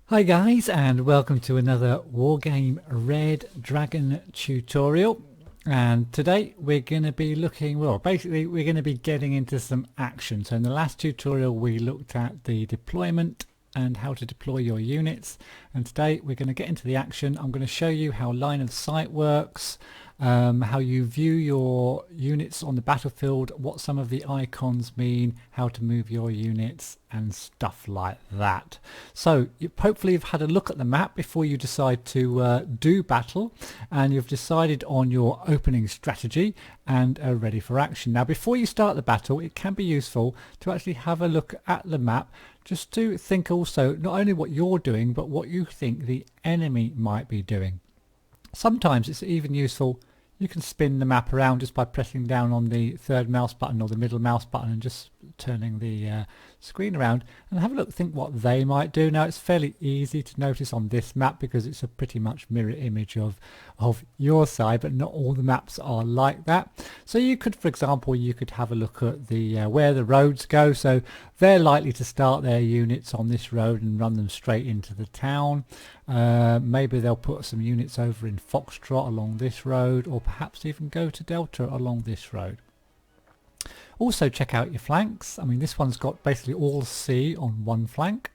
Hi guys, and welcome to another Wargame Red Dragon tutorial. And today we're going to be looking, well basically we're going to be getting into some action. So in the last tutorial we looked at the deployment and how to deploy your units, and today we're going to get into the action. I'm going to show you how line of sight works, how you view your units on the battlefield, what some of the icons mean, how to move your units and stuff like that. So hopefully you've had a look at the map before you decide to do battle, and you've decided on your opening strategy and are ready for action. Now before you start the battle, it can be useful to actually have a look at the map, just to think also not only what you're doing but what you think the enemy might be doing. Sometimes it's even useful, you can spin the map around just by pressing down on the third mouse button or the middle mouse button and just turning the screen around and have a look, think what they might do. Now it's fairly easy to notice on this map because it's a pretty much mirror image of your side, but not all the maps are like that. So you could, for example, you could have a look at the where the roads go. So they're likely to start their units on this road and run them straight into the town. Maybe they'll put some units over in Foxtrot along this road, or perhaps even go to Delta along this road. Also check out your flanks. I mean, this one's got basically all sea on one flank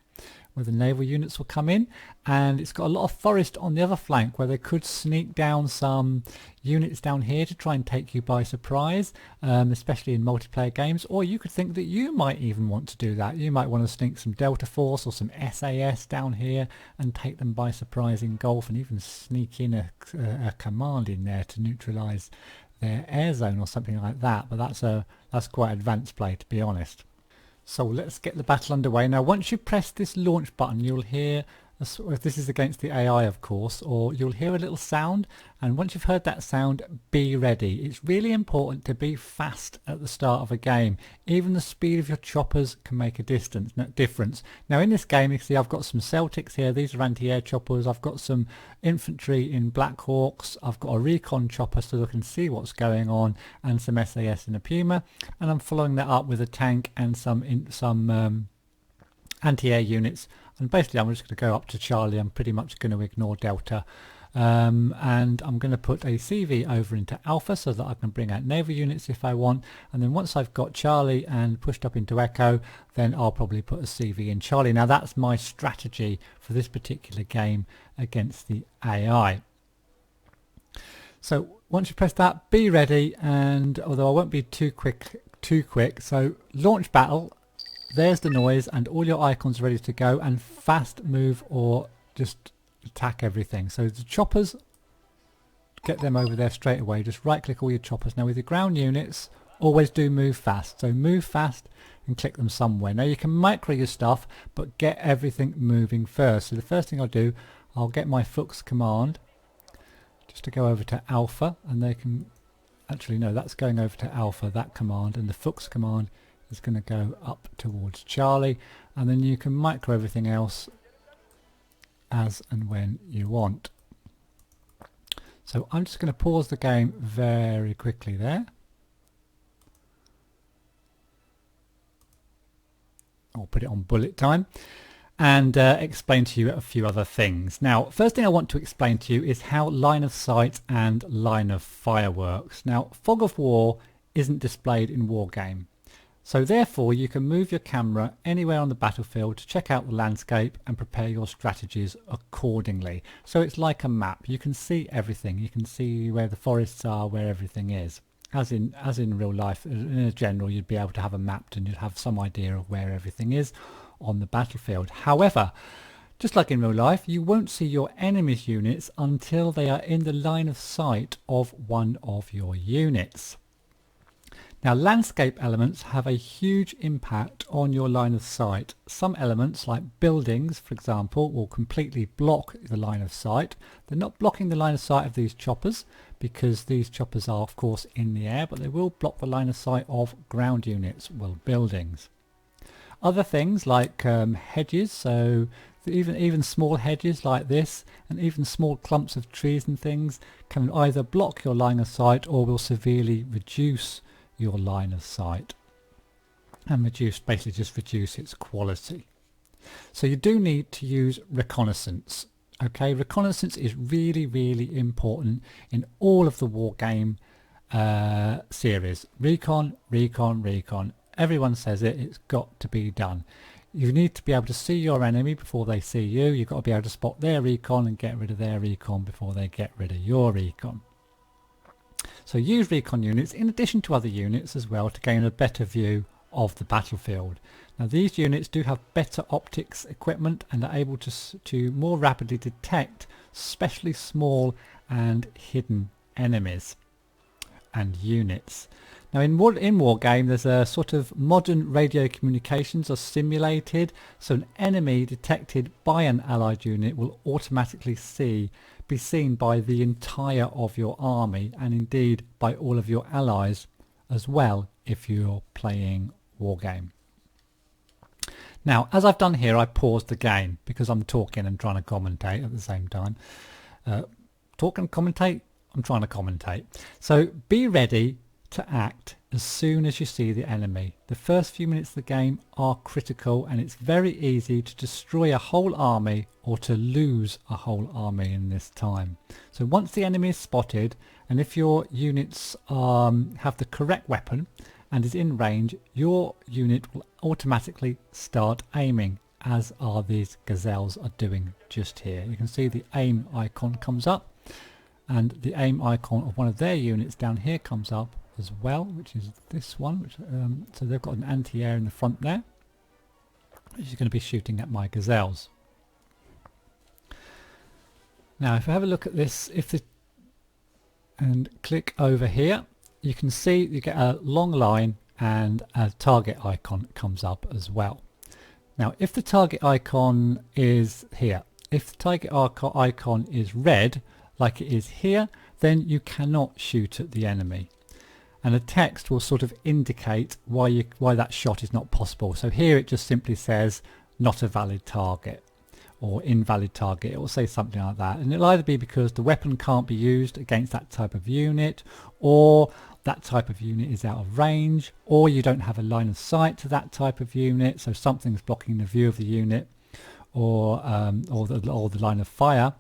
where the naval units will come in, and it's got a lot of forest on the other flank where they could sneak down some units down here to try and take you by surprise, especially in multiplayer games. Or you could think that you might even want to do that. You might want to sneak some Delta Force or some SAS down here and take them by surprise in Gulf, and even sneak in a command in there to neutralize their air zone or something like that. But that's quite advanced play, to be honest. So let's get the battle underway. Now once you press this launch button, you'll hear, if this is against the AI of course, or you'll hear a little sound, and once you've heard that sound, be ready. It's really important to be fast at the start of a game. Even the speed of your choppers can make a difference. Now in this game you can see I've got some Celtics here, these are anti-air choppers, I've got some infantry in Black Hawks, I've got a recon chopper so I can see what's going on, and some SAS in a Puma, and I'm following that up with a tank and some anti-air units. And basically I'm just going to go up to Charlie. I'm pretty much going to ignore Delta, and I'm going to put a CV over into Alpha so that I can bring out naval units if I want. And then once I've got Charlie and pushed up into Echo, then I'll probably put a CV in Charlie. Now that's my strategy for this particular game against the AI. So once you press that, be ready, and although I won't be too quick, so launch battle. There's the noise and all your icons ready to go, and fast move or just attack everything. So the choppers, get them over there straight away. Just right click all your choppers. Now with your ground units, always do move fast. So move fast and click them somewhere. Now you can micro your stuff, but get everything moving first. So the first thing I'll do, I'll get my Fuchs command just to go over to Alpha, and they can, actually no, that's going over to Alpha, that command, and the Fuchs command is going to go up towards Charlie, and then you can micro everything else as and when you want. So I'm just going to pause the game very quickly there. I'll put it on bullet time and explain to you a few other things. Now first thing I want to explain to you is how line of sight and line of fire works. Now fog of war isn't displayed in Wargame. So therefore you can move your camera anywhere on the battlefield to check out the landscape and prepare your strategies accordingly. So it's like a map. You can see everything. You can see where the forests are, where everything is. As in real life, in a general, you'd be able to have a map and you'd have some idea of where everything is on the battlefield. However, just like in real life, you won't see your enemy's units until they are in the line of sight of one of your units. Now landscape elements have a huge impact on your line of sight. Some elements like buildings, for example, will completely block the line of sight. They're not blocking the line of sight of these choppers because these choppers are of course in the air, but they will block the line of sight of ground units, well, buildings. Other things like hedges, so even small hedges like this, and even small clumps of trees and things can either block your line of sight or will severely reduce your line of sight and basically just reduce its quality. So you do need to use reconnaissance. Okay, reconnaissance is really, really important in all of the Wargame series. Recon, recon, recon. Everyone says it, it's got to be done. You need to be able to see your enemy before they see you. You've got to be able to spot their recon and get rid of their recon before they get rid of your recon. So use recon units in addition to other units as well to gain a better view of the battlefield. Now these units do have better optics equipment and are able to more rapidly detect especially small and hidden enemies and units. Now in Wargame there's a sort of modern radio communications are simulated, so an enemy detected by an allied unit will automatically be seen by the entire of your army and indeed by all of your allies as well if you're playing Wargame. Now as I've done here, I paused the game because I'm talking and trying to commentate at the same time. Talk and commentate, I'm trying to commentate. So be ready to act as soon as you see the enemy. The first few minutes of the game are critical and it's very easy to destroy a whole army or to lose a whole army in this time. So once the enemy is spotted and if your units have the correct weapon and is in range, your unit will automatically start aiming, as are these gazelles are doing just here. You can see the aim icon comes up and the aim icon of one of their units down here comes up as well, which is this one, which so they've got an anti-air in the front there, which is going to be shooting at my gazelles. Now if I have a look at this, and click over here, you can see you get a long line and a target icon comes up as well. Now if the target icon is here, if the target icon is red like it is here, then you cannot shoot at the enemy. And a text will sort of indicate why that shot is not possible. So here it just simply says not a valid target or invalid target. It will say something like that, and it'll either be because the weapon can't be used against that type of unit, or that type of unit is out of range, or you don't have a line of sight to that type of unit, so something's blocking the view of the unit, or the line of fire,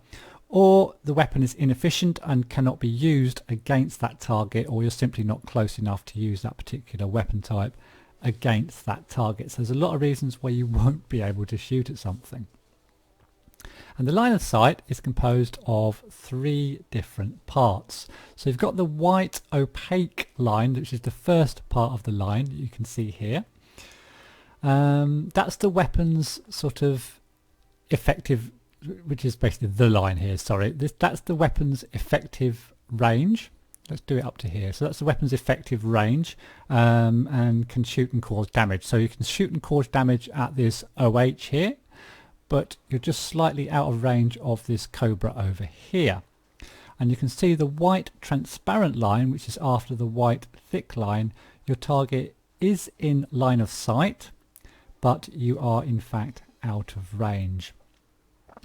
or the weapon is inefficient and cannot be used against that target, or you're simply not close enough to use that particular weapon type against that target. So there's a lot of reasons why you won't be able to shoot at something. And the line of sight is composed of 3 different parts. So you've got the white opaque line, which is the first part of the line that you can see here. That's the weapon's sort of effective, which is basically the line here, sorry. That's the weapon's effective range. Let's do it up to here. So that's the weapon's effective range, and can shoot and cause damage. So you can shoot and cause damage at this OH here, but you're just slightly out of range of this Cobra over here. And you can see the white transparent line, which is after the white thick line. Your target is in line of sight, but you are in fact out of range.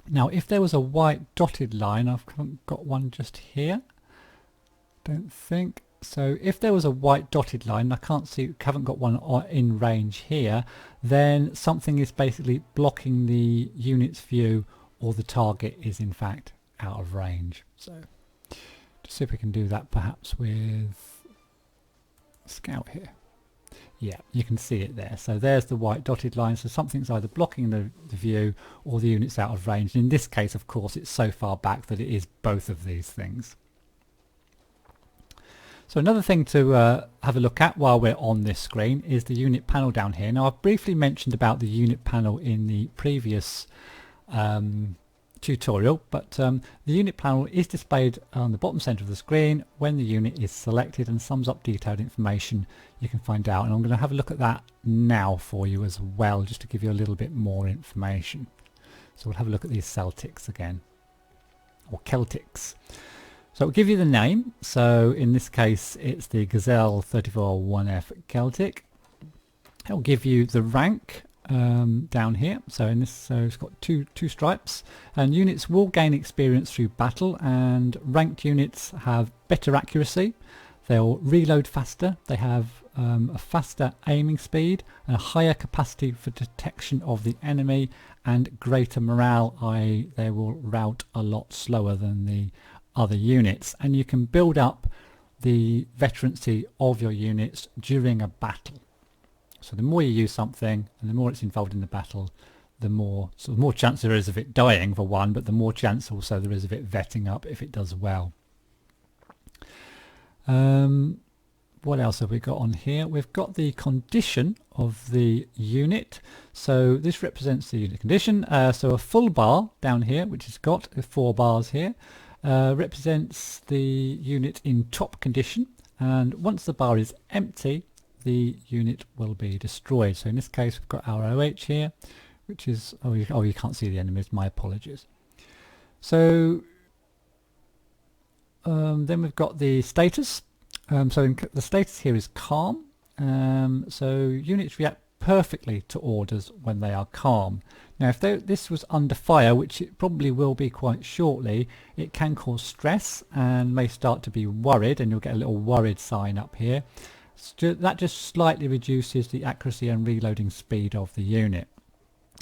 Now if there was a white dotted line, I've got one just here, don't think. So if there was a white dotted line, I can't see, haven't got one in range here, then something is basically blocking the unit's view, or the target is in fact out of range. So just see if we can do that perhaps with Scout here. Yeah, you can see it there. So there's the white dotted line. So something's either blocking the view or the unit's out of range. And in this case, of course, it's so far back that it is both of these things. So another thing to have a look at while we're on this screen is the unit panel down here. Now I've briefly mentioned about the unit panel in the previous tutorial, but the unit panel is displayed on the bottom center of the screen when the unit is selected and sums up detailed information you can find out. And I'm going to have a look at that now for you as well, just to give you a little bit more information. So we'll have a look at these Celtics again, or Celtics. So it'll give you the name. So in this case it's the Gazelle 34-1F Celtic. It'll give you the rank down here. So in this, so it's got two stripes, and units will gain experience through battle, and ranked units have better accuracy, they'll reload faster, they have a faster aiming speed, and a higher capacity for detection of the enemy, and greater morale, i.e. they will rout a lot slower than the other units. And you can build up the veterancy of your units during a battle. So the more you use something and the more it's involved in the battle, the more chance there is of it dying for one, but the more chance also there is of it vetting up if it does well. What else have we got on here? We've got the condition of the unit. So this represents the unit condition. So a full bar down here, which has got 4 bars here, represents the unit in top condition. And once the bar is empty, the unit will be destroyed. So in this case, we've got our OH here, which is, oh, you can't see the enemies, my apologies. So then we've got the status. So the status here is calm. So units react perfectly to orders when they are calm. Now if this was under fire, which it probably will be quite shortly, it can cause stress and may start to be worried, and you'll get a little worried sign up here. That just slightly reduces the accuracy and reloading speed of the unit.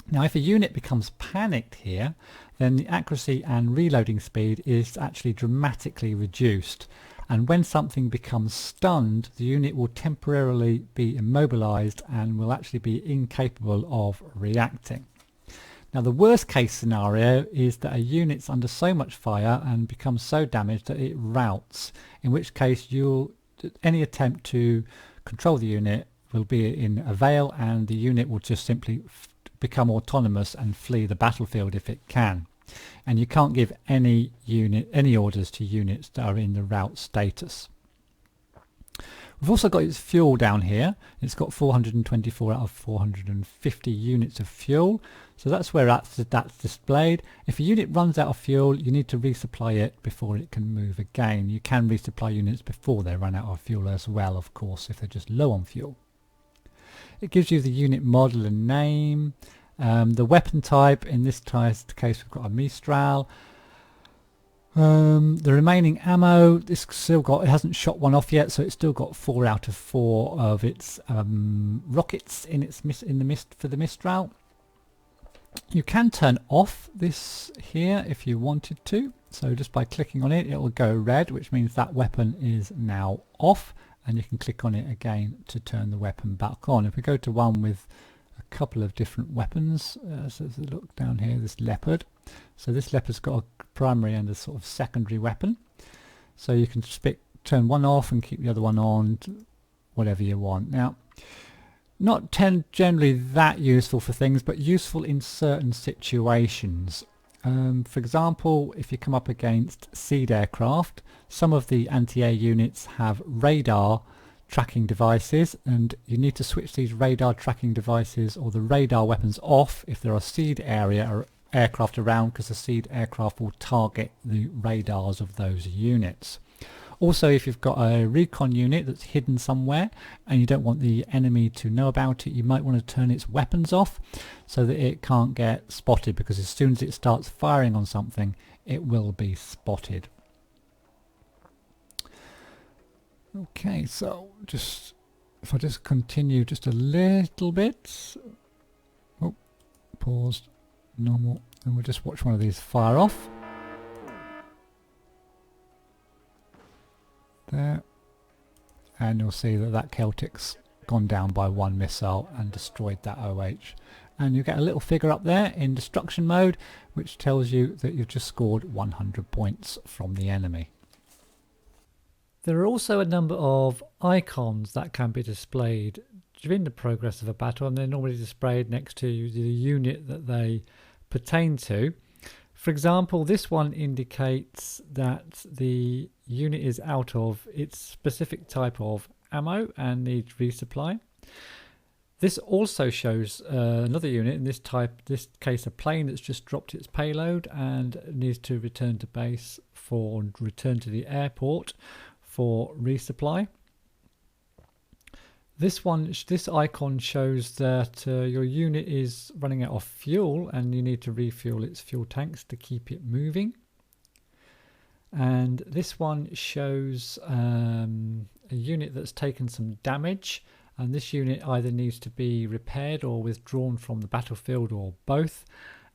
Now if a unit becomes panicked here, then the accuracy and reloading speed is actually dramatically reduced. And when something becomes stunned, the unit will temporarily be immobilized and will actually be incapable of reacting. Now the worst case scenario is that a unit's under so much fire and becomes so damaged that it routs, in which case any attempt to control the unit will be in avail, and the unit will just simply become autonomous and flee the battlefield if it can. And you can't give any orders to units that are in the rout status. We've also got its fuel down here. It's got 424 out of 450 units of fuel. So that's where that's displayed. If a unit runs out of fuel, you need to resupply it before it can move again. You can resupply units before they run out of fuel as well, of course, if they're just low on fuel. It gives you the unit model and name. The weapon type, in this case we've got a Mistral. The remaining ammo, it hasn't shot one off yet, so it's still got 4 out of 4 of its rockets in the mist for the Mistral. You can turn off this here if you wanted to, so just by clicking on it, it will go red, which means that weapon is now off, and you can click on it again to turn the weapon back on. If we go to one with a couple of different weapons, so look down here, this leopard. So this leopard's got a primary and a sort of secondary weapon. So you can turn one off and keep the other one on, whatever you want. Now, not generally that useful for things, but useful in certain situations. For example, if you come up against seed aircraft, some of the anti-air units have radar tracking devices, and you need to switch these radar tracking devices or the radar weapons off if there are seed area or aircraft around, because the seed aircraft will target the radars of those units. Also, if you've got a recon unit that's hidden somewhere and you don't want the enemy to know about it, you might want to turn its weapons off so that it can't get spotted, because as soon as it starts firing on something, it will be spotted. Okay, so if I just continue just a little bit, paused, normal, and we'll just watch one of these fire off. There, and you'll see that Celtic's gone down by 1 missile and destroyed that OH. And you get a little figure up there in destruction mode, which tells you that you've just scored 100 points from the enemy. There are also a number of icons that can be displayed during the progress of a battle, and they're normally displayed next to the unit that they pertain to. For example, this one indicates that the unit is out of its specific type of ammo and needs resupply. This also shows another unit, in this case a plane that's just dropped its payload and needs to return to base return to the airport for resupply. This icon shows that your unit is running out of fuel and you need to refuel its fuel tanks to keep it moving. And this one shows a unit that's taken some damage, and this unit either needs to be repaired or withdrawn from the battlefield, or both.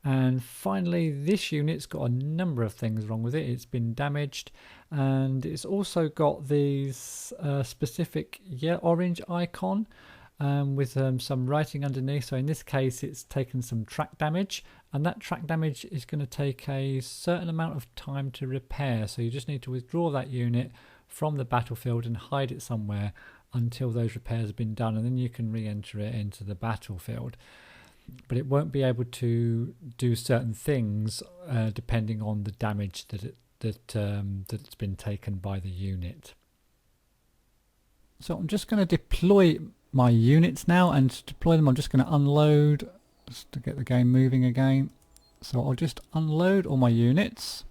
And finally, this unit's got a number of things wrong with it. It's been damaged, and it's also got these specific orange icon with some writing underneath. So in this case, it's taken some track damage, and that track damage is going to take a certain amount of time to repair. So you just need to withdraw that unit from the battlefield and hide it somewhere until those repairs have been done, and then you can re-enter it into the battlefield. But it won't be able to do certain things depending on the damage that's been taken by the unit. So I'm just going to deploy my units now, and to deploy them I'm just going to unload just to get the game moving again. So I'll just unload all my units,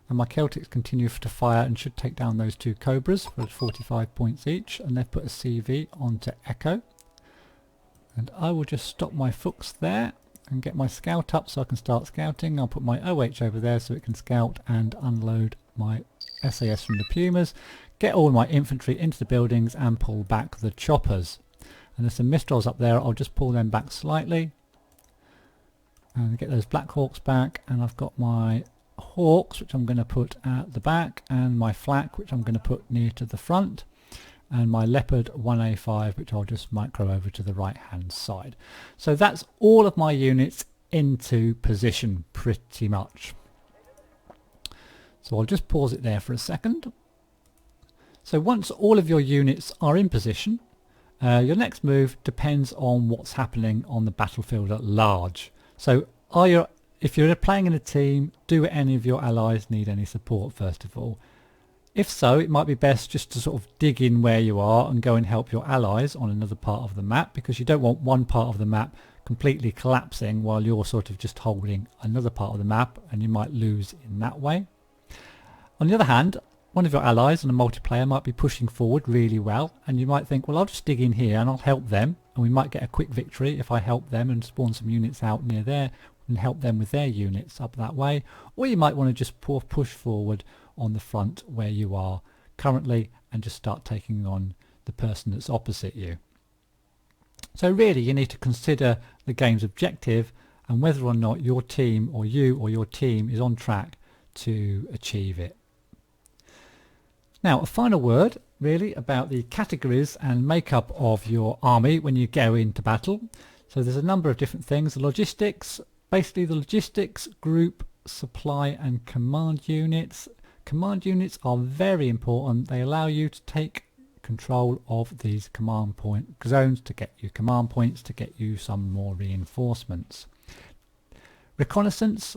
and my Celtics continue to fire and should take down those 2 Cobras for 45 points each, and they've put a CV onto Echo. And I will just stop my Fuchs there and get my scout up so I can start scouting. I'll put my OH over there so it can scout and unload my SAS from the Pumas, get all my infantry into the buildings and pull back the choppers. And there's some Mistrals up there, I'll just pull them back slightly and get those Black Hawks back. And I've got my Hawks, which I'm going to put at the back, and my Flak, which I'm going to put near to the front, and my Leopard 1A5, which I'll just micro over to the right hand side. So that's all of my units into position pretty much. So I'll just pause it there for a second. So once all of your units are in position, your next move depends on what's happening on the battlefield at large. So if you're playing in a team, do any of your allies need any support first of all? If so, it might be best just to sort of dig in where you are and go and help your allies on another part of the map, because you don't want one part of the map completely collapsing while you're sort of just holding another part of the map, and you might lose in that way. On the other hand, one of your allies on a multiplayer might be pushing forward really well, and you might think, well, I'll just dig in here and I'll help them, and we might get a quick victory if I help them and spawn some units out near there and help them with their units up that way. Or you might want to just push forward on the front where you are currently and just start taking on the person that's opposite you. So really you need to consider the game's objective and whether or not your team or you or your team is on track to achieve it. Now a final word really about the categories and makeup of your army when you go into battle. So there's a number of different things. The logistics, basically the logistics, group, supply and command units. Command units are very important. They allow you to take control of these command point zones to get you command points, to get you some more reinforcements. Reconnaissance.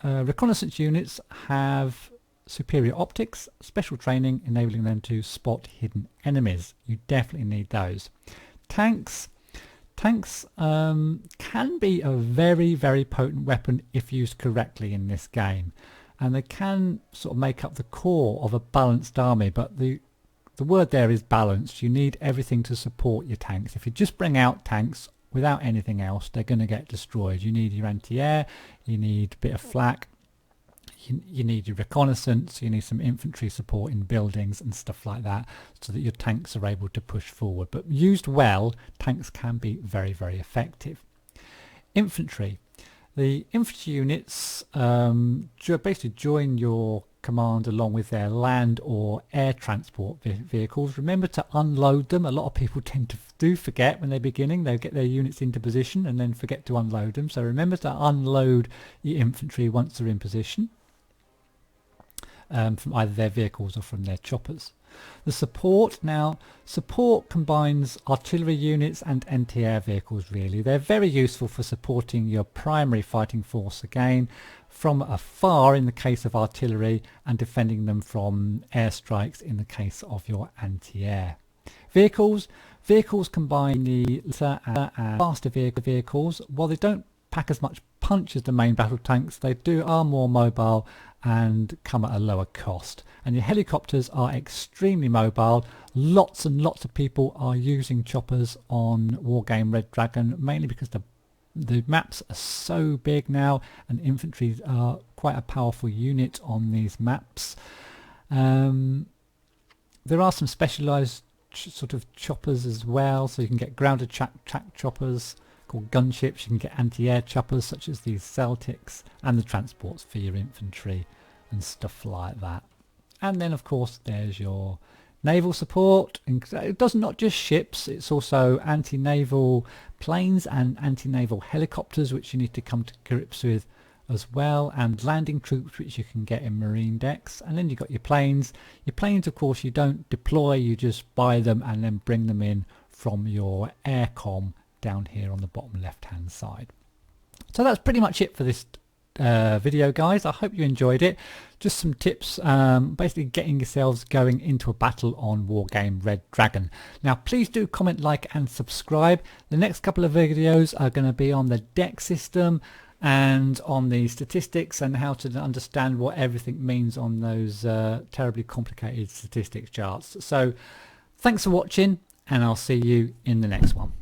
Reconnaissance units have superior optics, special training enabling them to spot hidden enemies. You definitely need those. Tanks. Tanks can be a very, very potent weapon if used correctly in this game. And they can sort of make up the core of a balanced army, but the word there is balanced. You need everything to support your tanks. If you just bring out tanks without anything else, they're going to get destroyed. You need your anti-air, you need a bit of flak, you need your reconnaissance, you need some infantry support in buildings and stuff like that, so that your tanks are able to push forward. But used well, tanks can be very, very effective. Infantry. The infantry units basically join your command along with their land or air transport vehicles. Remember to unload them. A lot of people tend to do forget when they're beginning. They get their units into position and then forget to unload them. So remember to unload your infantry once they're in position from either their vehicles or from their choppers. The support. Now support combines artillery units and anti-air vehicles really. They're very useful for supporting your primary fighting force again from afar in the case of artillery, and defending them from airstrikes in the case of your anti-air. Vehicles combine the lesser and faster vehicles. While they don't pack as much punch as the main battle tanks, they are more mobile and come at a lower cost. And your helicopters are extremely mobile. Lots and lots of people are using choppers on Wargame Red Dragon, mainly because the maps are so big now, and infantry are quite a powerful unit on these maps. There are some specialised sort of choppers as well, so you can get ground attack choppers called gunships. You can get anti-air choppers such as these Celtics, and the transports for your infantry and stuff like that. And then of course there's your naval support. It does not just ships, it's also anti-naval planes and anti-naval helicopters, which you need to come to grips with as well, and landing troops, which you can get in marine decks. And then you've got your planes. Your planes, of course, you don't deploy, you just buy them and then bring them in from your aircom down here on the bottom left hand side. So that's pretty much it for this video, guys. I hope you enjoyed it. Just some tips, basically getting yourselves going into a battle on Wargame Red Dragon. Now please do comment, like and subscribe. The next couple of videos are going to be on the deck system and on the statistics and how to understand what everything means on those terribly complicated statistics charts. So thanks for watching, and I'll see you in the next one.